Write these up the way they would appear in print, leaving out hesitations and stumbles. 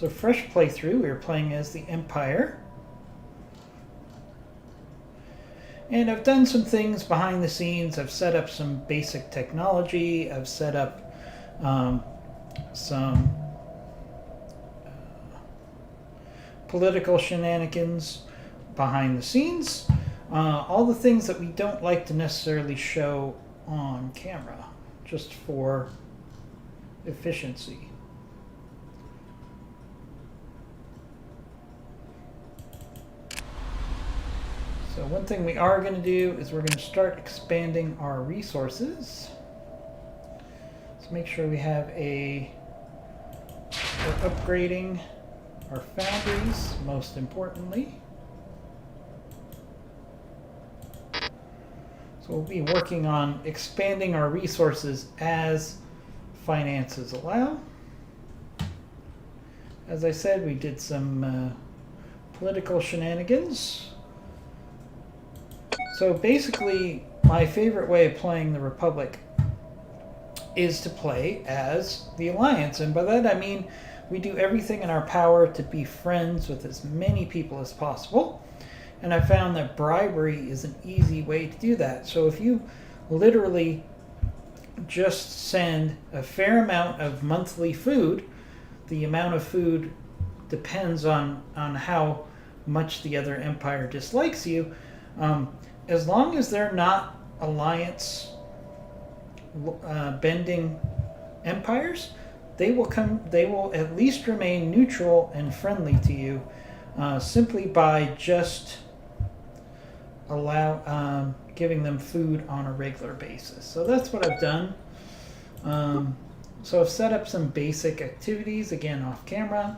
So fresh playthrough, we were playing as the Empire. And I've done some things behind the scenes. I've set up some basic technology. I've set up some political shenanigans behind the scenes. All the things that we don't like to necessarily show on camera, just for efficiency. So one thing we are going to do is we're going to start expanding our resources. Let's make sure we have we're upgrading our foundries, most importantly. So we'll be working on expanding our resources as finances allow. As I said, we did some political shenanigans. So basically, my favorite way of playing the Republic is to play as the Alliance. And by that I mean we do everything in our power to be friends with as many people as possible. And I found that bribery is an easy way to do that. So if you literally just send a fair amount of monthly food, the amount of food depends on how much the other empire dislikes you. As long as they're not alliance bending empires, they will at least remain neutral and friendly to you, simply by just giving them food on a regular basis. So that's what I've done. So I've set up some basic activities, again off camera.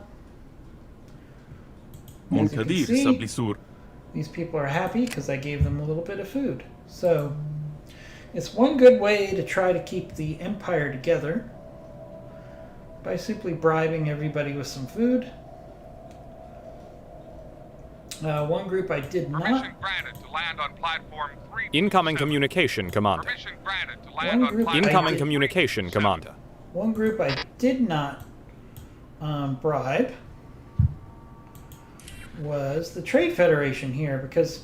As you can see, these people are happy because I gave them a little bit of food. So it's one good way to try to keep the empire together, by simply bribing everybody with some food. One group I did not. Permission granted to land on platform 3. Incoming communication, Commander. Permission granted to land on platform Incoming communication, Commander. One group I did not bribe was the Trade Federation here, because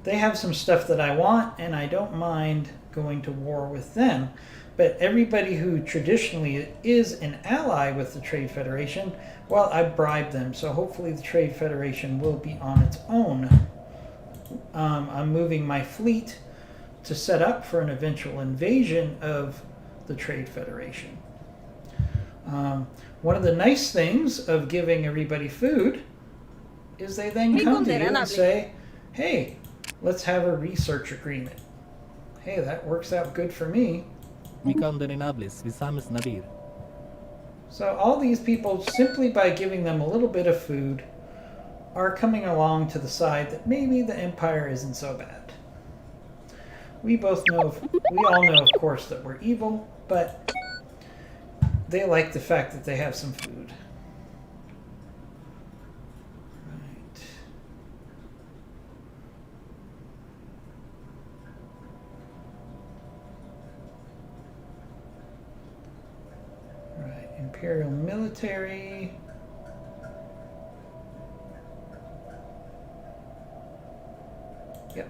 they have some stuff that I want and I don't mind going to war with them. But everybody who traditionally is an ally with the Trade Federation, well, I bribed them. So hopefully the Trade Federation will be on its own. I'm moving my fleet to set up for an eventual invasion of the Trade Federation. One of the nice things of giving everybody food is they then come to you and say, hey, let's have a research agreement. Hey, that works out good for me. So all these people, simply by giving them a little bit of food, are coming along to the side that maybe the Empire isn't so bad. We all know, of course, that we're evil, but they like the fact that they have some food. Imperial military. Yep.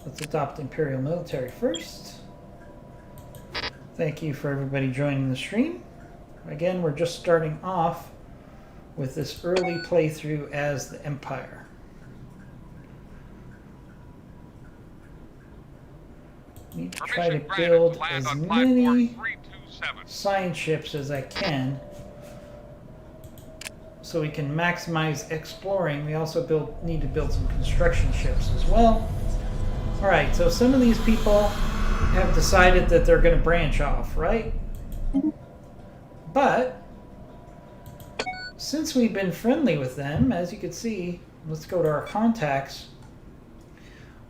Let's adopt Imperial military first. Thank you for everybody joining the stream. Again, we're just starting off with this early playthrough as the Empire. Need to try to build as many science ships as I can, so we can maximize exploring. We also need to build some construction ships as well. Alright, so some of these people have decided that they're going to branch off, right? But since we've been friendly with them, as you can see, let's go to our contacts.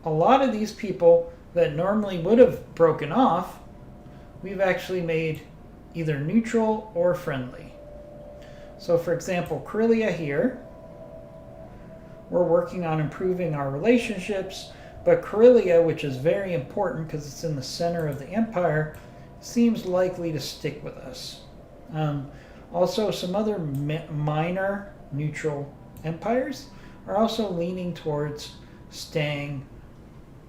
A lot of these people that normally would have broken off, we've actually made either neutral or friendly. So for example, Corellia here, we're working on improving our relationships, but Corellia, which is very important because it's in the center of the Empire, seems likely to stick with us. Also, some other minor neutral empires are also leaning towards staying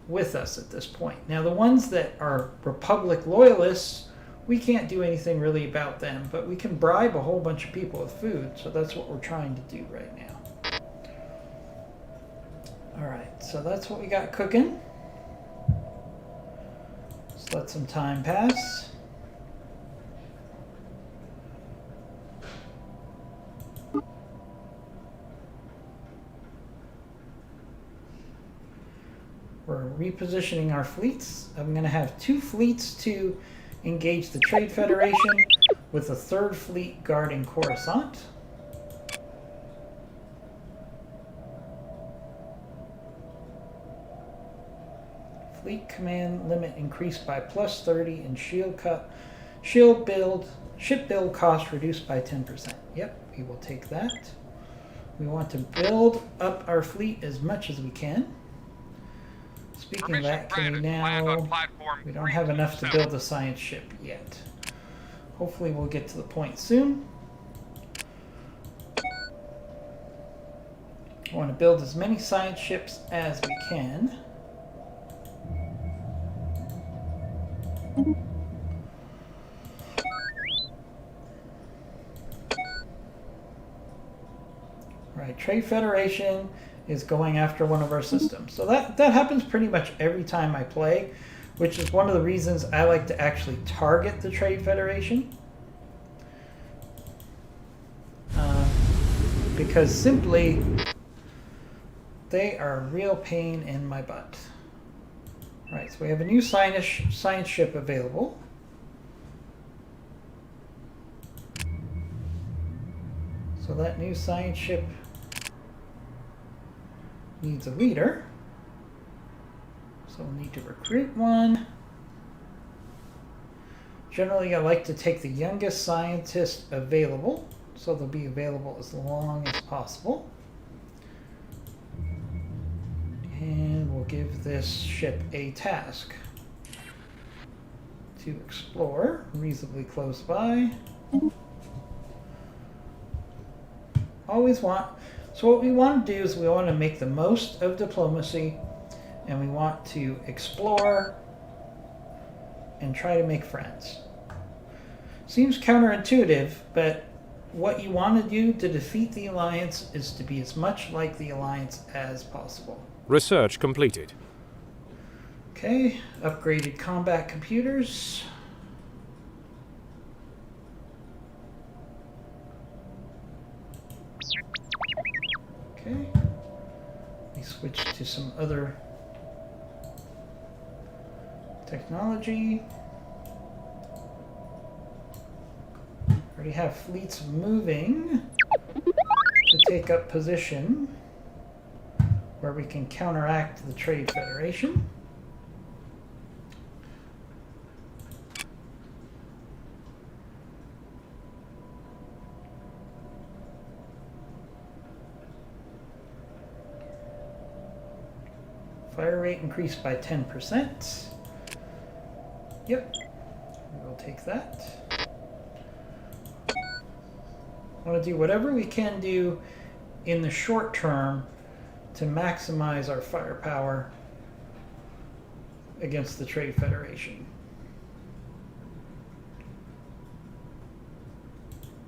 with us at this point. Now, the ones that are Republic loyalists, we can't do anything really about them, but we can bribe a whole bunch of people with food, so that's what we're trying to do right now. Alright, so that's what we got cooking. Let's let some time pass. We're repositioning our fleets. I'm going to have 2 fleets to engage the Trade Federation, with a 3rd fleet guarding Coruscant. Fleet command limit increased by +30 and ship build cost reduced by 10%. Yep, we will take that. We want to build up our fleet as much as we can. Speaking of that, can we now... We don't have enough to build a science ship yet. Hopefully we'll get to the point soon. I want to build as many science ships as we can. Right, Trade Federation is going after one of our systems. So that happens pretty much every time I play, which is one of the reasons I like to actually target the Trade Federation. Because simply, they are a real pain in my butt. Right, so we have a new science ship available. So that new science ship needs a leader. So we'll need to recruit one. Generally, I like to take the youngest scientist available, so they'll be available as long as possible. And we'll give this ship a task to explore reasonably close by. So what we want to do is we want to make the most of diplomacy, and we want to explore and try to make friends. Seems counterintuitive, but what you want to do to defeat the Alliance is to be as much like the Alliance as possible. Research completed. Okay, upgraded combat computers. Okay, we switch to some other technology. Already have fleets moving to take up position where we can counteract the Trade Federation. Fire rate increased by 10%. Yep, we'll take that. I want to do whatever we can do in the short term to maximize our firepower against the Trade Federation.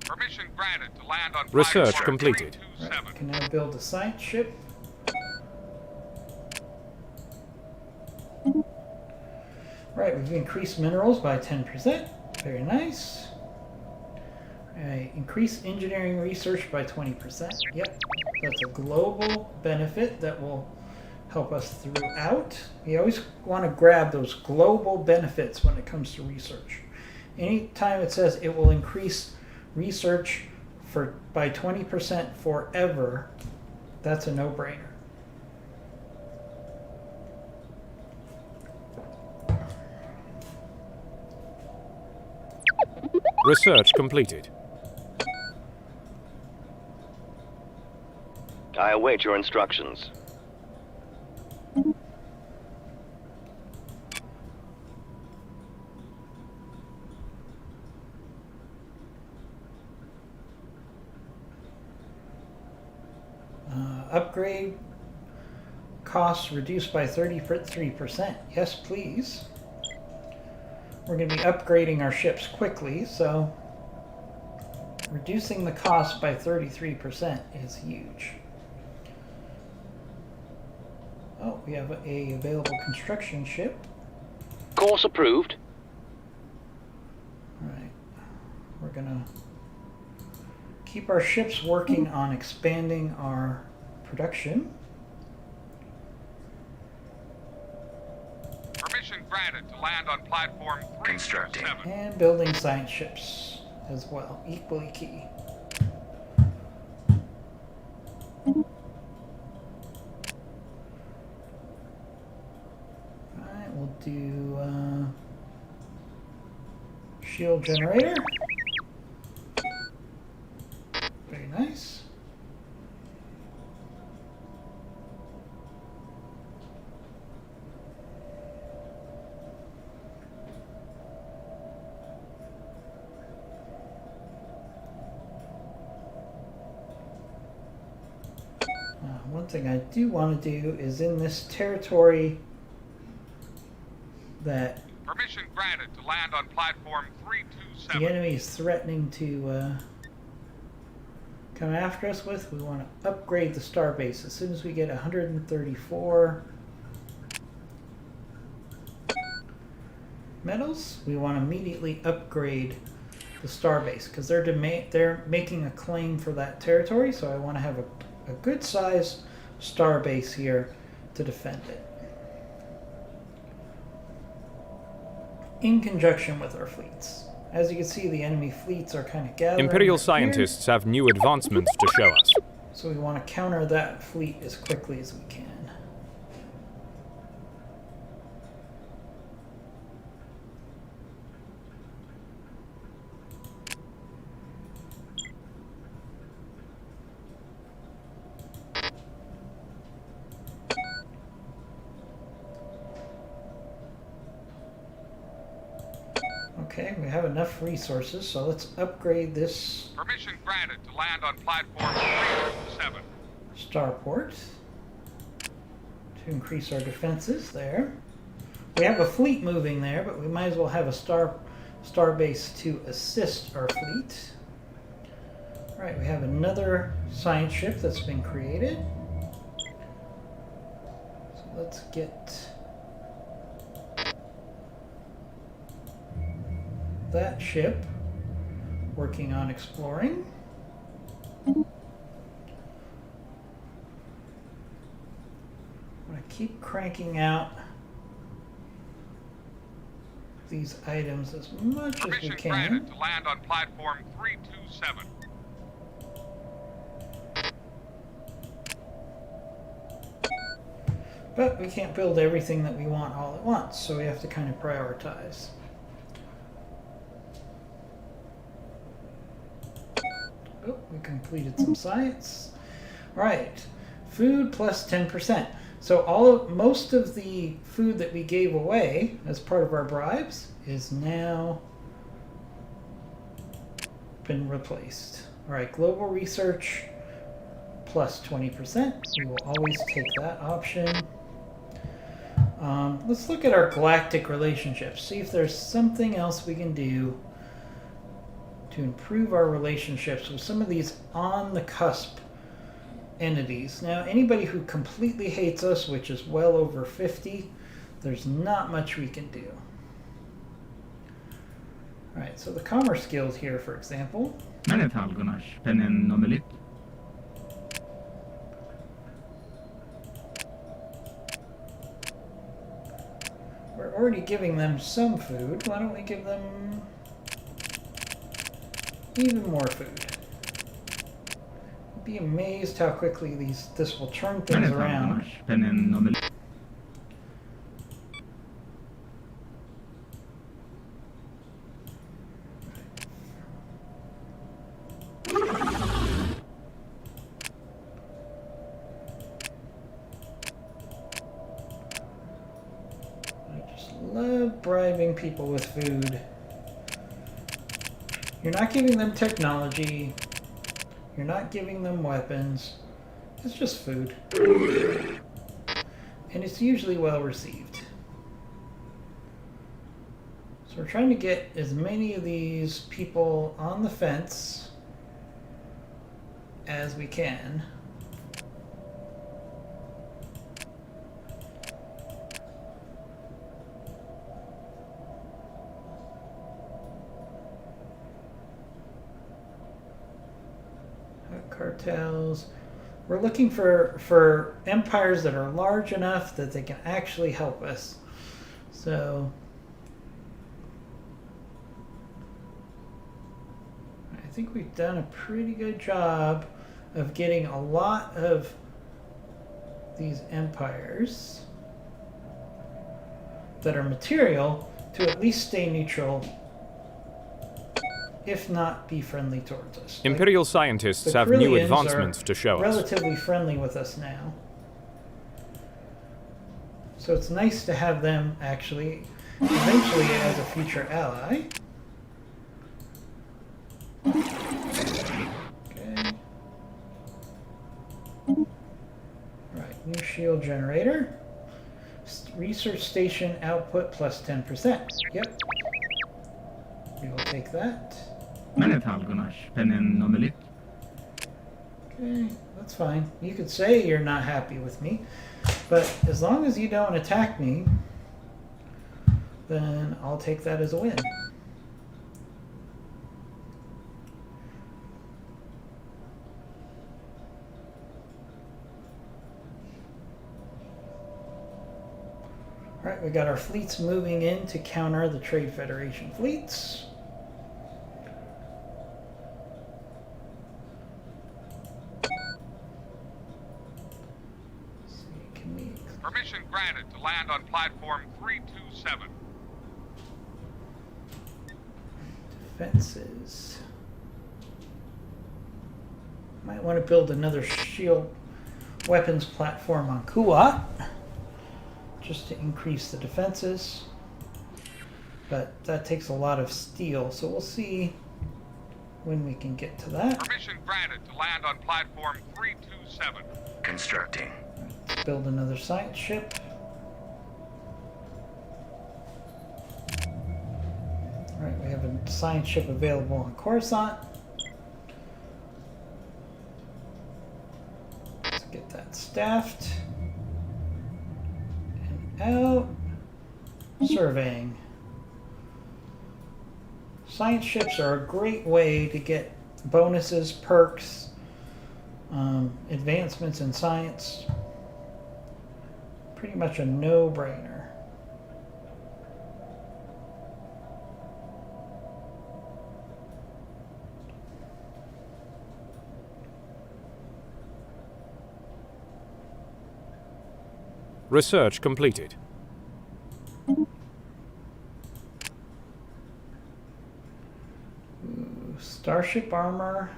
Permission granted to land on Research platform completed. 327. Right, can now build a science ship. Right, we've increased minerals by 10%. Very nice. Increase engineering research by 20%. Yep, that's a global benefit that will help us throughout. You always want to grab those global benefits when it comes to research. Anytime it says it will increase research by 20% forever, that's a no-brainer. Research completed. I await your instructions. upgrade costs reduced by 33%. Yes, please. We're going to be upgrading our ships quickly, so reducing the cost by 33% is huge. Oh, we have a available construction ship. Course approved. Alright. We're going to keep our ships working on expanding our production. Permission granted to land on platform 327. And building science ships as well, equally key. Alright, we'll do shield generator. Very nice. One thing I do want to do is in this territory that Permission granted to land on platform the 327. enemy is threatening to come after us with, we want to upgrade the starbase. As soon as we get 134 metals, we want to immediately upgrade the starbase because they're making a claim for that territory, so I want to have a good size starbase here to defend it. In conjunction with our fleets. As you can see, the enemy fleets are kind of gathering. Imperial up here. scientists have new advancements to show us. So we want to counter that fleet as quickly as we can. Okay, we have enough resources, so let's upgrade this Permission granted to land on platform 327. starport to increase our defenses there. We have a fleet moving there, but we might as well have a starbase to assist our fleet. All right, we have another science ship that's been created. So let's get that ship working on exploring. I'm going to keep cranking out these items as much as we Permission can. granted to land on platform 327. But we can't build everything that we want all at once, so we have to kind of prioritize. Oh, we completed some science. All right, food plus 10%. So most of the food that we gave away as part of our bribes is now been replaced. All right, global research plus 20%. We will always take that option. Let's look at our galactic relationships. See if there's something else we can do to improve our relationships with some of these on the cusp entities. Now, anybody who completely hates us, which is well over 50, there's not much we can do. All right, so the Commerce Guild here, for example. We're already giving them some food. Why don't we give them even more food? Be amazed how quickly this will turn things around. I just love bribing people with food. You're not giving them technology. You're not giving them weapons. It's just food. And it's usually well received. So we're trying to get as many of these people on the fence as we can. Cartels. We're looking for empires that are large enough that they can actually help us. So I think we've done a pretty good job of getting a lot of these empires that are material to at least stay neutral, if not be friendly towards us. Imperial scientists have new advancements to show us. Relatively friendly with us now. So it's nice to have them actually eventually as a future ally. Okay. Right, new shield generator. Research station output plus 10%. Yep. We will take that. Okay, that's fine. You could say you're not happy with me, but as long as you don't attack me, then I'll take that as a win. Alright, we got our fleets moving in to counter the Trade Federation fleets. Permission granted to land on platform 327. Defenses. Might want to build another shield weapons platform on Kuat, just to increase the defenses. But that takes a lot of steel, so we'll see when we can get to that. Permission granted to land on platform 327. Constructing. Let's build another science ship. Alright, we have a science ship available on Coruscant. Let's get that staffed. And out. Surveying. Science ships are a great way to get bonuses, perks, advancements in science. Pretty much a no-brainer. Research completed. Starship armor.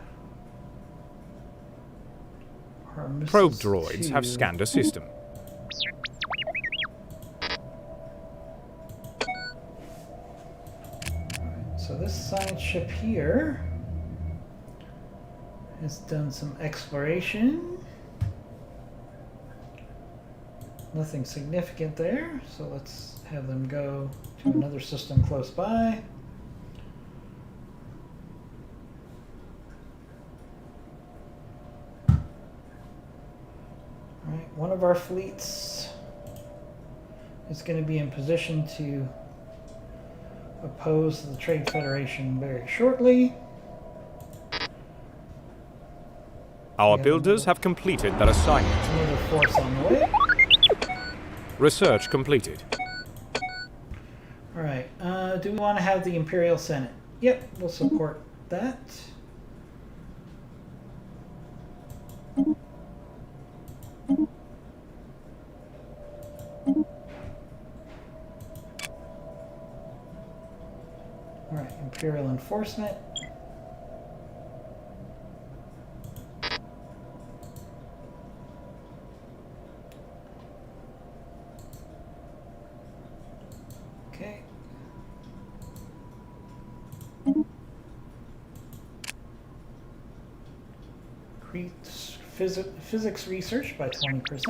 Probe droids have scanned a system. So this science ship here has done some exploration. Nothing significant there, so let's have them go to another system close by. Alright, one of our fleets is going to be in position to oppose the Trade Federation very shortly. Our builders have completed their assignment. Another force on the way. Research completed. Alright, do we want to have the Imperial Senate? Yep, we'll support that. Alright, Imperial Enforcement. Okay. physics research by 20%.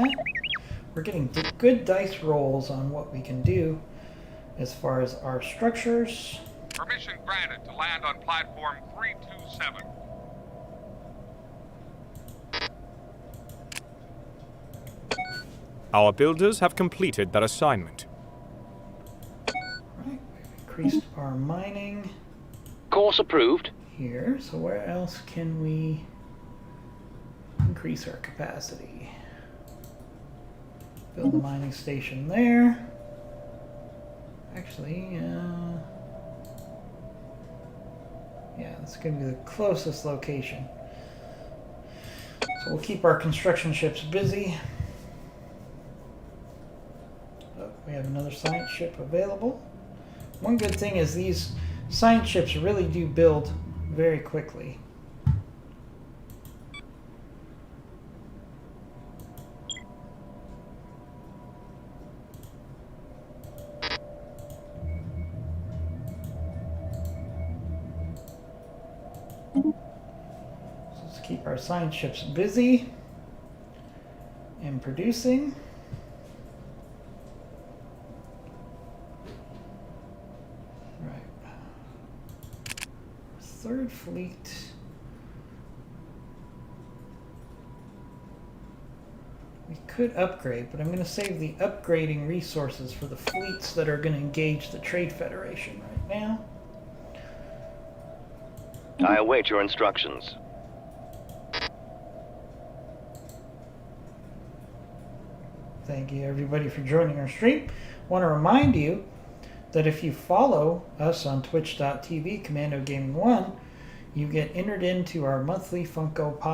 We're getting good dice rolls on what we can do as far as our structures. Permission granted to land on platform 327. Our builders have completed their assignment. Right, increased our mining Course approved. here. So where else can we increase our capacity? Build a mining station there. Actually, yeah, that's going to be the closest location. So we'll keep our construction ships busy. Oh, we have another science ship available. One good thing is these science ships really do build very quickly. So let's keep our science ships busy and producing. Third fleet. We could upgrade, but I'm going to save the upgrading resources for the fleets that are going to engage the Trade Federation right now. I await your instructions. Thank you everybody for joining our stream. Want to remind you that if you follow us on twitch.tv, Commando Gaming 1, you get entered into our monthly Funko Pop